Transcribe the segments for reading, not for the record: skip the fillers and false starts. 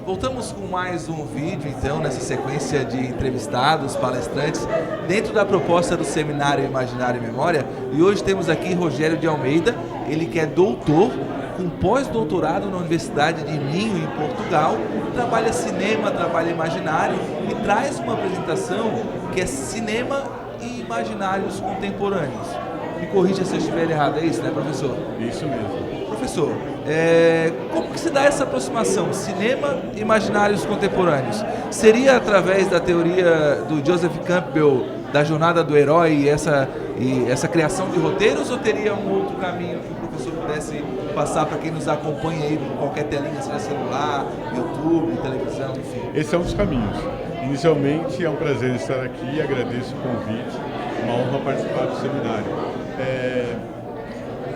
Voltamos com mais um vídeo, então, nessa sequência de entrevistados, palestrantes, dentro da proposta do Seminário Imaginário e Memória. E hoje temos aqui Rogério de Almeida, ele que é doutor, com pós-doutorado na Universidade de Minho, em Portugal, trabalha cinema, trabalha imaginário e traz uma apresentação que é cinema e imaginários contemporâneos. Me corrija se eu estiver errado, é isso, né, professor? Isso mesmo. Professor, como que se dá essa aproximação, cinema e imaginários contemporâneos? Seria através da teoria do Joseph Campbell, da jornada do herói e essa criação de roteiros, ou teria um outro caminho que o professor pudesse passar para quem nos acompanha aí por qualquer telinha, seja celular, YouTube, televisão, enfim? Esse é um dos caminhos. Inicialmente é um prazer estar aqui, agradeço o convite, uma honra participar do seminário.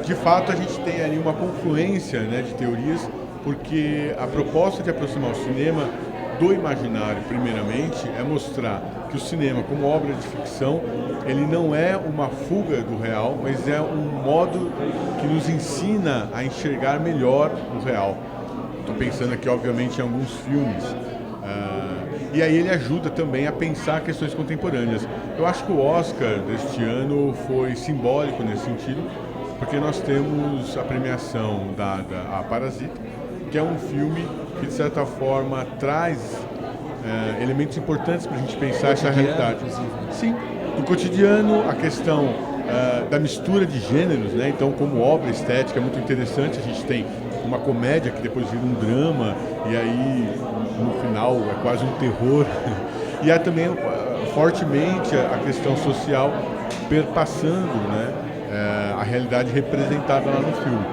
De fato, a gente tem ali uma confluência, né, de teorias, porque a proposta de aproximar o cinema do imaginário, primeiramente, é mostrar que o cinema, como obra de ficção, ele não é uma fuga do real, mas é um modo que nos ensina a enxergar melhor o real. Estou pensando aqui, obviamente, em alguns filmes. E aí ele ajuda também a pensar questões contemporâneas. Eu acho que o Oscar deste ano foi simbólico nesse sentido, porque nós temos a premiação dada a Parasita, que é um filme que, de certa forma, traz elementos importantes para a gente pensar essa realidade. Sim, do cotidiano, a questão da mistura de gêneros, né? Então, como obra estética, é muito interessante. A gente tem uma comédia que depois vira um drama, e aí, no final, é quase um terror. E há também, fortemente, a questão social perpassando, né, a realidade representada lá no filme.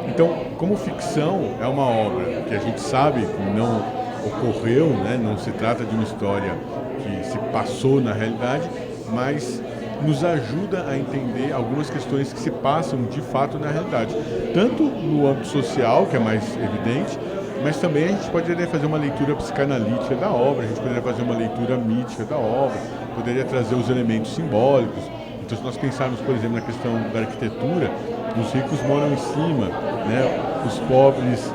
Então, como ficção, é uma obra que a gente sabe que não ocorreu, né? Não se trata de uma história que se passou na realidade, mas nos ajuda a entender algumas questões que se passam de fato na realidade. Tanto no âmbito social, que é mais evidente, mas também a gente poderia fazer uma leitura psicanalítica da obra, a gente poderia fazer uma leitura mítica da obra, poderia trazer os elementos simbólicos. Então, se nós pensarmos, por exemplo, na questão da arquitetura, os ricos moram em cima, né? Os pobres,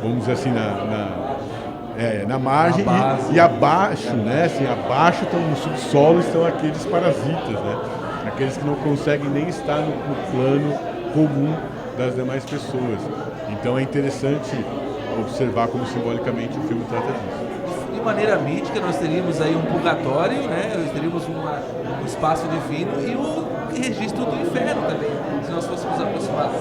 vamos dizer assim, na margem, e abaixo, né? Assim, abaixo, no subsolo, estão aqueles parasitas, né? Aqueles que não conseguem nem estar no plano comum das demais pessoas. Então é interessante observar como simbolicamente o filme trata disso. De maneira mítica, nós teríamos aí um purgatório, né? Nós teríamos um espaço divino e o registro do inferno também, se nós fôssemos aproximados.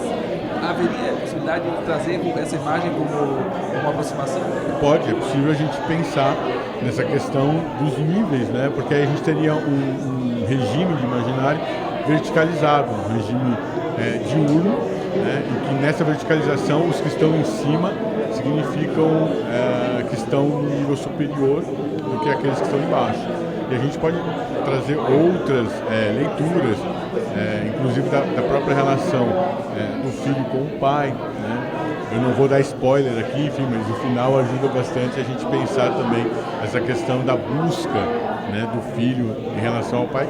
Haveria a possibilidade de trazer essa imagem como uma aproximação? Pode, é possível a gente pensar nessa questão dos níveis, né? Porque aí a gente teria um regime de imaginário verticalizado, um regime diurno, né? E que nessa verticalização os que estão em cima significam que estão no nível superior do que aqueles que estão embaixo. E a gente pode trazer outras leituras, inclusive da própria relação do filho com o pai, né? Eu não vou dar spoiler aqui, enfim, mas o final ajuda bastante a gente pensar também essa questão da busca, né, do filho em relação ao pai,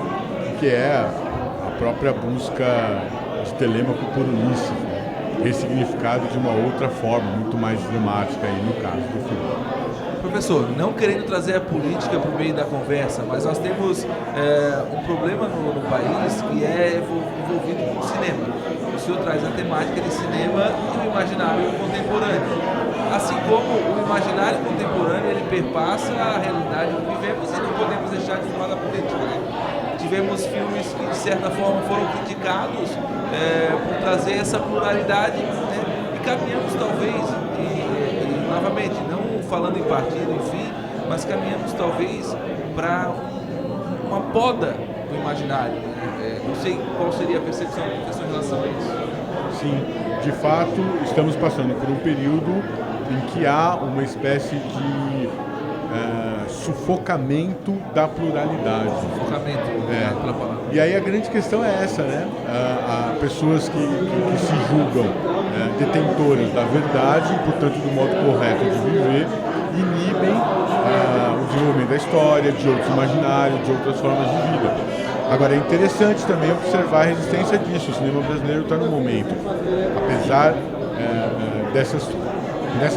que é a própria busca de Telêmaco por Ulisses, né? Ressignificado de uma outra forma, muito mais dramática aí no caso do filme. Professor, não querendo trazer a política para o meio da conversa, mas nós temos um problema no país que é envolvido com o cinema. O senhor traz a temática de cinema e o imaginário contemporâneo. Assim como o imaginário contemporâneo, ele perpassa a realidade que vivemos e não podemos deixar de falar da política, né? Tivemos filmes que, de certa forma, foram criticados por trazer essa pluralidade, né? E caminhamos, talvez, novamente, não falando em partido, enfim, mas caminhamos, talvez, para uma poda do imaginário. Não sei qual seria a percepção do professor em relação a isso. Sim, de fato, estamos passando por um período em que há uma espécie de sufocamento da pluralidade. Sufocamento, pela palavra. E aí a grande questão é essa, né? Há pessoas que se julgam detentoras da verdade, portanto do modo correto de viver, inibem o desenvolvimento da história, de outros imaginários, de outras formas de vida. Agora é interessante também observar a resistência disso. O cinema brasileiro está num momento, apesar nessa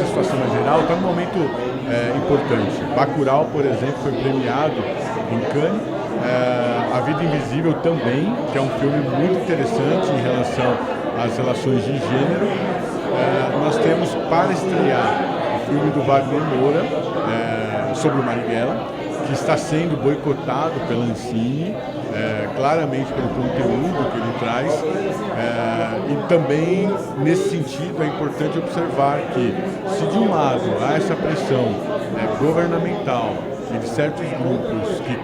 situação mais geral, está num momento importante. Bacurau, por exemplo, foi premiado em Cannes. A Vida Invisível também, que é um filme muito interessante em relação às relações de gênero. Nós temos para estrear o filme do Wagner Moura, sobre o Marighella, que está sendo boicotado pela Ancine, claramente pelo conteúdo que ele traz. E também, nesse sentido, é importante observar que, se de um lado há essa pressão governamental e de certos grupos que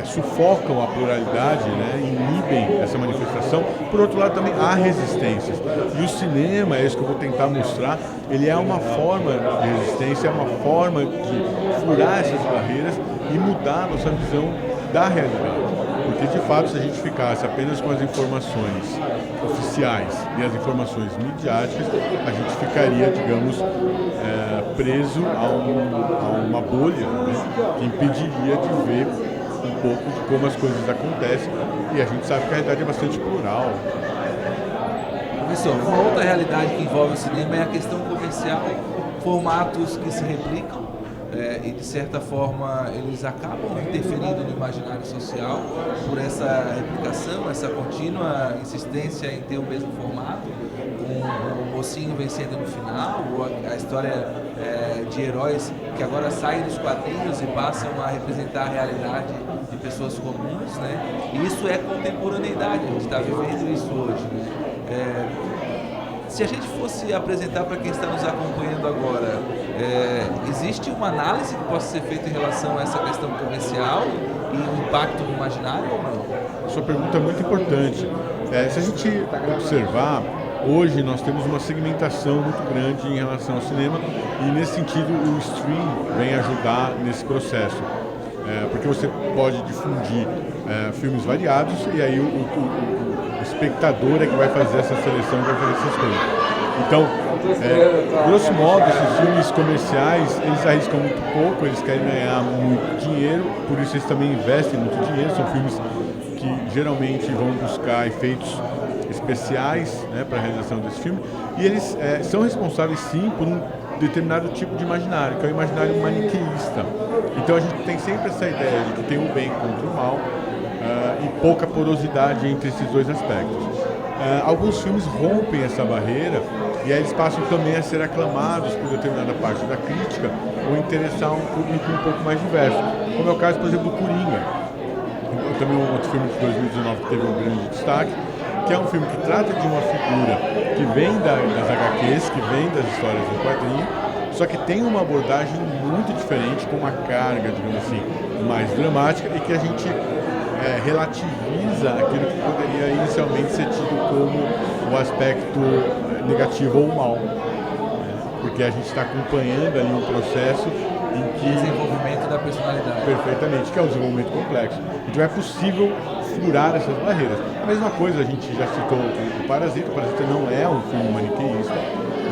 sufocam a pluralidade, inibem essa manifestação, por outro lado também há resistências. E o cinema, é isso que eu vou tentar mostrar, ele é uma forma de resistência, é uma forma de furar essas barreiras e mudar a nossa visão da realidade. Porque, de fato, se a gente ficasse apenas com as informações oficiais e as informações midiáticas, a gente ficaria, digamos, preso a uma bolha, que impediria de ver um pouco de como as coisas acontecem, e a gente sabe que a realidade é bastante plural. Professor, uma outra realidade que envolve o cinema é a questão comercial, formatos que se replicam e de certa forma eles acabam interferindo no imaginário social por essa replicação, essa contínua insistência em ter o mesmo formato, com o mocinho vencendo no final, ou a história de heróis que agora saem dos quadrinhos e passam a representar a realidade de pessoas comuns, E isso é contemporaneidade, a gente está vivendo isso hoje. Se a gente fosse apresentar para quem está nos acompanhando agora, existe uma análise que possa ser feita em relação a essa questão comercial e o impacto no imaginário ou não? Sua pergunta é muito importante. Se a gente observar, hoje nós temos uma segmentação muito grande em relação ao cinema e, nesse sentido, o stream vem ajudar nesse processo. Porque você pode difundir filmes variados e aí o espectador é que vai fazer essa seleção, vai fazer essas coisas. Então, grosso modo, esses filmes comerciais, eles arriscam muito pouco, eles querem ganhar muito dinheiro, por isso eles também investem muito dinheiro, são filmes que geralmente vão buscar efeitos especiais para a realização desse filme, e eles são responsáveis sim por um determinado tipo de imaginário, que é o imaginário maniqueísta. Então a gente tem sempre essa ideia de que tem o bem contra o mal e pouca porosidade entre esses dois aspectos. Alguns filmes rompem essa barreira e aí eles passam também a ser aclamados por determinada parte da crítica ou interessar um público um pouco mais diverso, como é o caso, por exemplo, do Coringa. Também um outro filme de 2019 que teve um grande destaque, que é um filme que trata de uma figura que vem das HQs, que vem das histórias do quadrinho, só que tem uma abordagem muito diferente, com uma carga, digamos assim, mais dramática e que a gente relativiza aquilo que poderia inicialmente ser tido como o aspecto negativo ou mal. Porque a gente está acompanhando ali um processo em que... Desenvolvimento da personalidade. Perfeitamente, que é um desenvolvimento complexo. Então é possível furar essas barreiras. A mesma coisa, a gente já citou o Parasita. O Parasita não é um filme maniqueísta.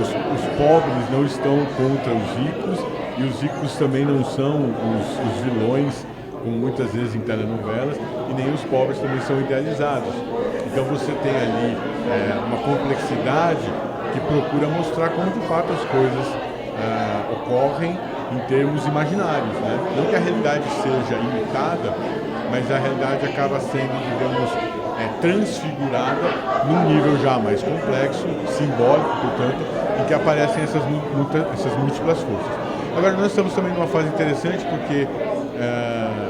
Os pobres não estão contra os ricos e os ricos também não são os vilões, como muitas vezes em telenovelas, e nem os pobres também são idealizados. Então você tem ali uma complexidade que procura mostrar como de fato as coisas ocorrem em termos imaginários, Não que a realidade seja imitada, mas a realidade acaba sendo, digamos, transfigurada num nível já mais complexo, simbólico, portanto, em que aparecem essas múltiplas forças. Agora, nós estamos também numa fase interessante porque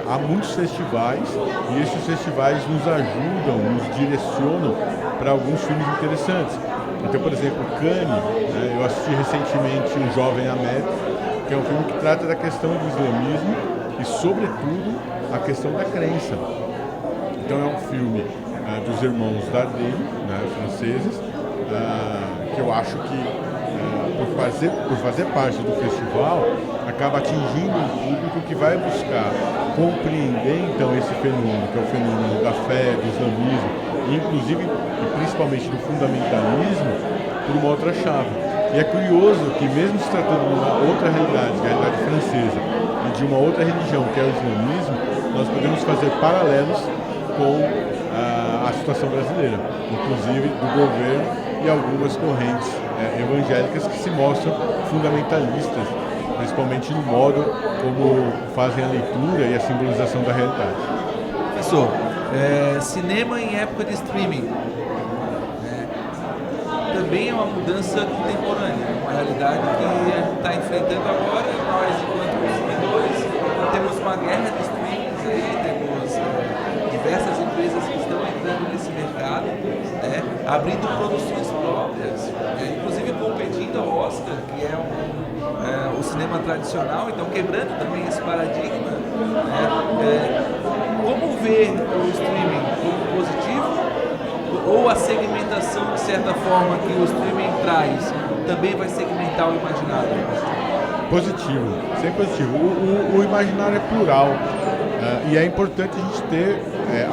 há muitos festivais e esses festivais nos ajudam, nos direcionam para alguns filmes interessantes. Então, por exemplo, Cannes, eu assisti recentemente O Jovem Ahmed, que é um filme que trata da questão do islamismo e, sobretudo, a questão da crença. Então é um filme dos irmãos Dardenne, franceses, que eu acho que, por fazer parte do festival, acaba atingindo um público que vai buscar compreender, então, esse fenômeno, que é o fenômeno da fé, do islamismo, e inclusive e principalmente do fundamentalismo, por uma outra chave. E é curioso que, mesmo se tratando de uma outra realidade, que é a realidade francesa, e de uma outra religião, que é o islamismo, nós podemos fazer paralelos com a situação brasileira, inclusive do governo e algumas correntes evangélicas que se mostram fundamentalistas, principalmente no modo como fazem a leitura e a simbolização da realidade. Professor, cinema em época de streaming também é uma mudança contemporânea, uma realidade que a gente está enfrentando agora. Nós, enquanto consumidores, temos uma guerra de streamings aí, temos diversas empresas que estão entrando nesse mercado, né, abrindo produções próprias, inclusive competindo ao Oscar, que é o cinema tradicional, então quebrando também esse paradigma. Como ver o streaming como positivo, ou a segmentação, de certa forma, que o streaming traz também vai segmentar o imaginário? Positivo, sempre positivo. O imaginário é plural, e é importante a gente ter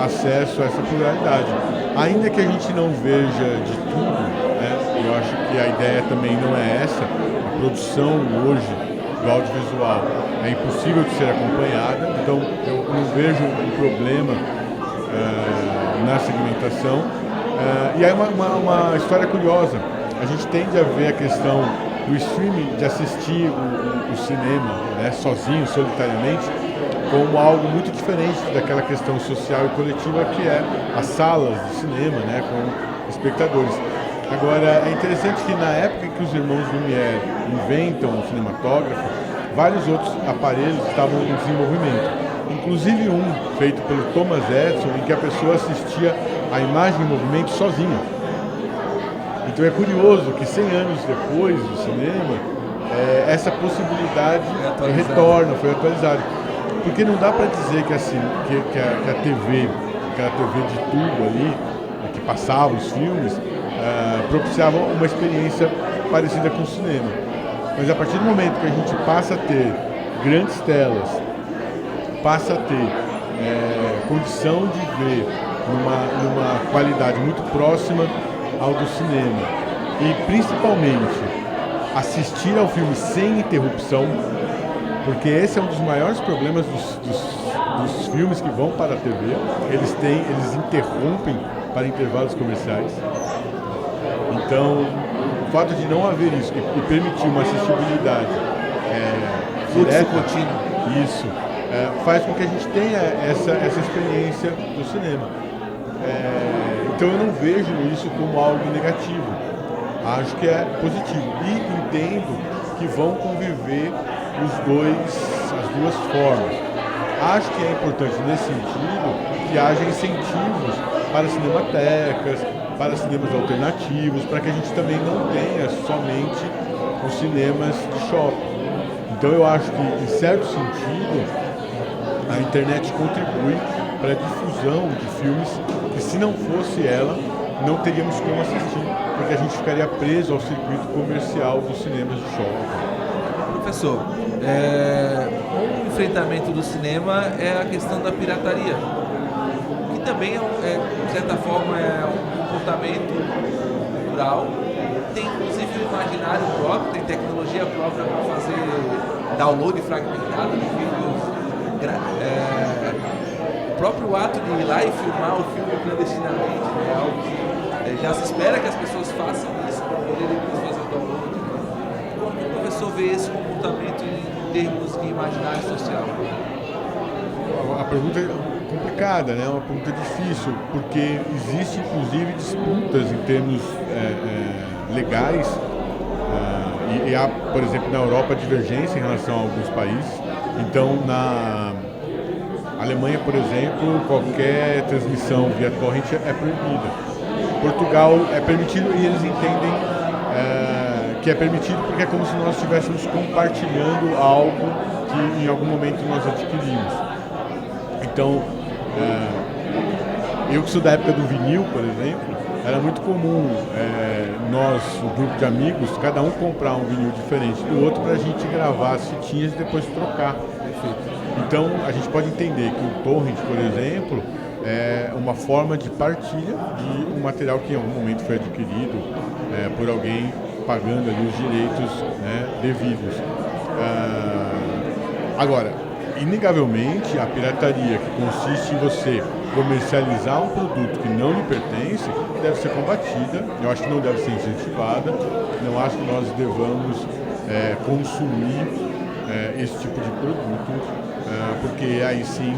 acesso a essa pluralidade. Ainda que a gente não veja de tudo, né, eu acho que a ideia também não é essa. A produção hoje do audiovisual é impossível de ser acompanhada, então eu não vejo um problema na segmentação. E aí uma história curiosa, a gente tende a ver a questão do streaming, de assistir o cinema, né, sozinho, solitariamente, como algo muito diferente daquela questão social e coletiva que é as salas de cinema, né, com espectadores. Agora, é interessante que na época em que os irmãos Lumière inventam o cinematógrafo, vários outros aparelhos estavam em desenvolvimento. Inclusive um feito pelo Thomas Edison, em que a pessoa assistia a imagem em movimento sozinha. Então é curioso que 100 anos depois do cinema, essa possibilidade foi atualizada. Porque não dá para dizer que, assim, que a TV, aquela TV de tubo ali, que passava os filmes, propiciava uma experiência parecida com o cinema. Mas a partir do momento que a gente passa a ter grandes telas, passa a ter condição de ver numa qualidade muito próxima ao do cinema e principalmente assistir ao filme sem interrupção, porque esse é um dos maiores problemas dos filmes que vão para a TV. Eles interrompem para intervalos comerciais. Então, o fato de não haver isso e permitir uma assistibilidade direta, isso faz com que a gente tenha essa experiência do cinema. Então eu não vejo isso como algo negativo. Acho que é positivo. E entendo que vão conviver as duas formas. Acho que é importante nesse sentido que haja incentivos para cinematecas, para cinemas alternativos, para que a gente também não tenha somente os cinemas de shopping. Então eu acho que, em certo sentido, a internet contribui para a difusão de filmes que, se não fosse ela, não teríamos como assistir, porque a gente ficaria preso ao circuito comercial dos cinemas de shopping. Professor, um enfrentamento do cinema é a questão da pirataria, que também de certa forma é um comportamento cultural, tem inclusive um imaginário próprio, tem tecnologia própria para fazer download fragmentado de vídeos. O próprio ato de ir lá e filmar o filme clandestinamente é algo que já se espera que as pessoas façam isso para poder depois fazer o download. Como que o professor vê esse comportamento em termos de imaginário social? A pergunta é complicada, né? É uma pergunta difícil, porque existe inclusive disputas em termos legais e há, por exemplo, na Europa, divergência em relação a alguns países. Então, na Alemanha, por exemplo, qualquer transmissão via torrent é proibida. Portugal é permitido e eles entendem que é permitido porque é como se nós estivéssemos compartilhando algo que em algum momento nós adquirimos. Então, eu que sou da época do vinil, por exemplo, era muito comum nós, o grupo de amigos, cada um comprar um vinil diferente do outro para a gente gravar as fitinhas e depois trocar. Então, a gente pode entender que o torrent, por exemplo, é uma forma de partilha de um material que em algum momento foi adquirido por alguém pagando ali os direitos, né, devidos. Agora, inegavelmente, a pirataria, que consiste em você comercializar um produto que não lhe pertence deve ser combatida, eu acho que não deve ser incentivada, não acho que nós devamos consumir esse tipo de produto, porque aí sim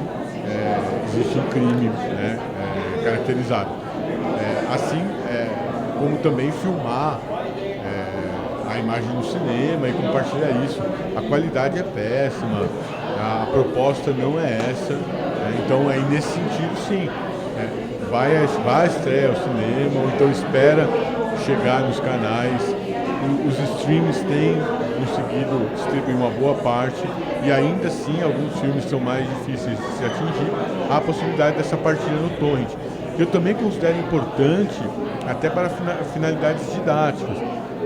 existe um crime caracterizado. Assim como também filmar a imagem no cinema e compartilhar isso. A qualidade é péssima, a proposta não é essa, então aí nesse sentido sim, vai à estreia ao cinema, ou então espera chegar nos canais. Os streams têm conseguido distribuir uma boa parte e ainda assim alguns filmes são mais difíceis de se atingir. Há a possibilidade dessa partilha no torrent. Eu também considero importante até para finalidades didáticas.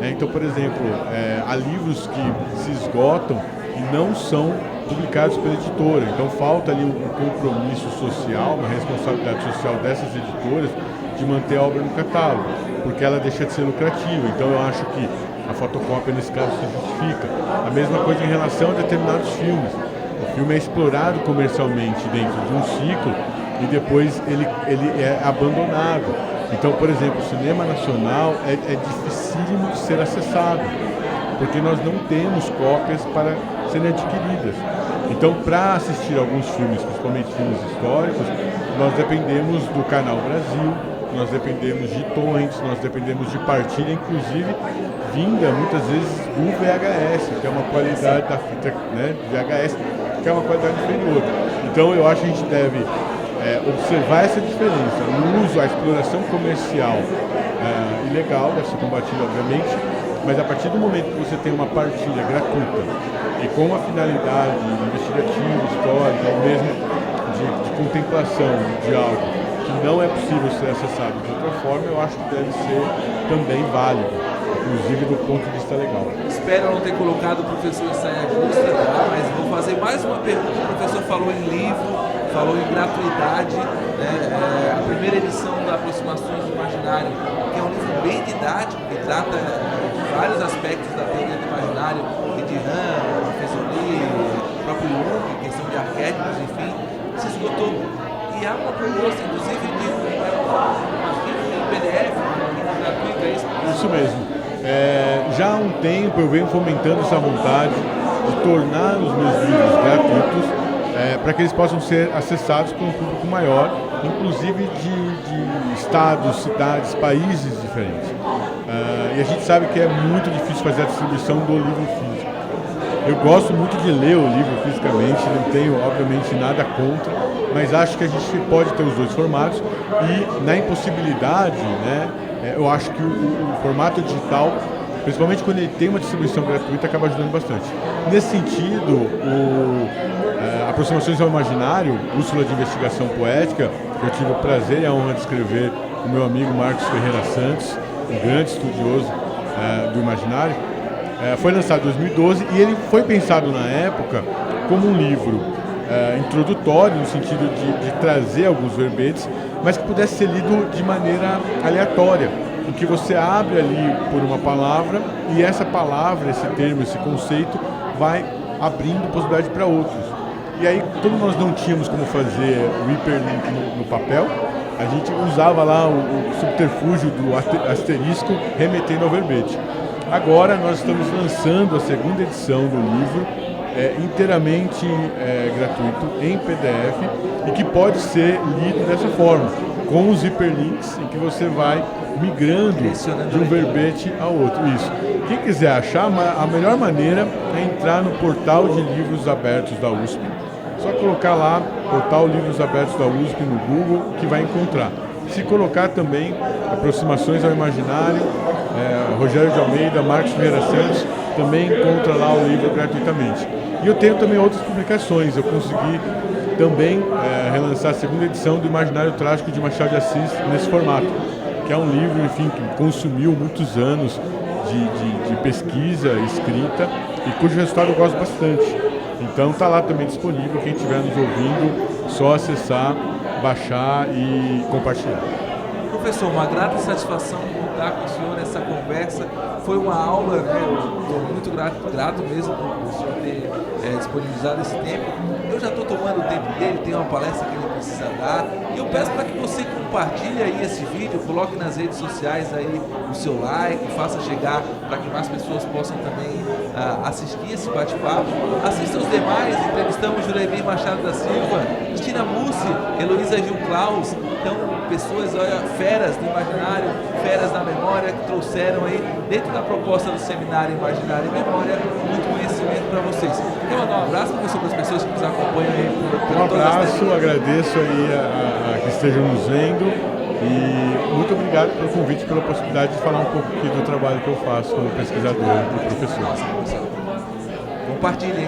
Então, por exemplo, há livros que se esgotam e não são publicados pela editora. Então falta ali um compromisso social, uma responsabilidade social dessas editoras de manter a obra no catálogo, porque ela deixa de ser lucrativa. Então eu acho que a fotocópia nesse caso se justifica. A mesma coisa em relação a determinados filmes. O filme é explorado comercialmente dentro de um ciclo e depois ele é abandonado. Então, por exemplo, o cinema nacional é dificílimo de ser acessado, porque nós não temos cópias para serem adquiridas. Então, para assistir alguns filmes, principalmente filmes históricos, nós dependemos do Canal Brasil, nós dependemos de torrents, nós dependemos de partilha, inclusive vinda muitas vezes do VHS, que é uma qualidade da fita, VHS, que é uma qualidade inferior. Então, eu acho que a gente deve observar essa diferença. O uso, a exploração comercial ilegal deve ser combatida, obviamente, mas a partir do momento que você tem uma partilha gratuita e com uma finalidade investigativa, histórica, ou mesmo de contemplação de algo que não é possível ser acessado de outra forma, eu acho que deve ser também válido, inclusive do ponto de vista legal. Espero não ter colocado o professor em saia justa, mas vou fazer mais uma pergunta. O professor falou em livro, falou em gratuidade, a primeira edição da Aproximações do Imaginário, que é um livro bem didático, que trata de vários aspectos da teoria do imaginário, de Rand, professor Lee, o próprio Jung, questão de arquétipos, enfim, se esgotou. E há uma proposta, inclusive, de um PDF, gratuito, é isso? Isso mesmo. Já há um tempo eu venho fomentando essa vontade de tornar os meus livros gratuitos, para que eles possam ser acessados por um público maior, inclusive de estados, cidades, países diferentes. E a gente sabe que é muito difícil fazer a distribuição do livro físico. Eu gosto muito de ler o livro fisicamente, não tenho, obviamente, nada contra, mas acho que a gente pode ter os dois formatos e, na impossibilidade, eu acho que o formato digital, principalmente quando ele tem uma distribuição gratuita, acaba ajudando bastante. Nesse sentido, Aproximações ao Imaginário, bússola de investigação poética, eu tive o prazer e a honra de escrever com o meu amigo Marcos Ferreira Santos, um grande estudioso do imaginário, foi lançado em 2012 e ele foi pensado na época como um livro introdutório, no sentido de trazer alguns verbetes, mas que pudesse ser lido de maneira aleatória, em que você abre ali por uma palavra e essa palavra, esse termo, esse conceito vai abrindo possibilidade para outros. E aí, como nós não tínhamos como fazer o hiperlink no papel, a gente usava lá o subterfúgio do asterisco remetendo ao verbete. Agora nós estamos lançando a segunda edição do livro, inteiramente gratuito, em PDF, e que pode ser lido dessa forma, com os hiperlinks em que você vai migrando de um verbete ao outro. Isso. Quem quiser achar, a melhor maneira é entrar no portal de livros abertos da USP. Só colocar lá, portal Livros Abertos da USP no Google, que vai encontrar. Se colocar também Aproximações ao Imaginário, Rogério de Almeida, Marcos Ferreira Santos, também encontra lá o livro gratuitamente. E eu tenho também outras publicações. Eu consegui também relançar a segunda edição do Imaginário Trágico de Machado de Assis nesse formato, que é um livro, enfim, que consumiu muitos anos de pesquisa, escrita, e cujo resultado eu gosto bastante. Então está lá também disponível, quem estiver nos ouvindo, só acessar, baixar e compartilhar. Professor, uma grata satisfação contar com o senhor nessa conversa Foi uma aula, né? Eu estou muito grato mesmo por o senhor ter disponibilizado esse tempo. Eu já estou tomando o tempo dele, tem uma palestra que ele precisa dar. E eu peço para que você compartilhe aí esse vídeo, coloque nas redes sociais aí o seu like, faça chegar para que mais pessoas possam também assistir esse bate-papo. Assista os demais, entrevistamos Juremir Machado da Silva, Cristina Mussi, Heloísa Gil Claus, então pessoas, olha, feras do imaginário, feras da memória, que trouxeram aí, dentro da proposta do seminário Imaginário e Memória, muito conhecimento para vocês. Quer mandar um abraço, professor, para as pessoas que nos acompanham aí? Um abraço, agradeço aí a que estejam nos vendo e muito obrigado pelo convite, pela possibilidade de falar um pouco aqui do trabalho que eu faço como pesquisador e professor. Nossa, professor. Compartilhem.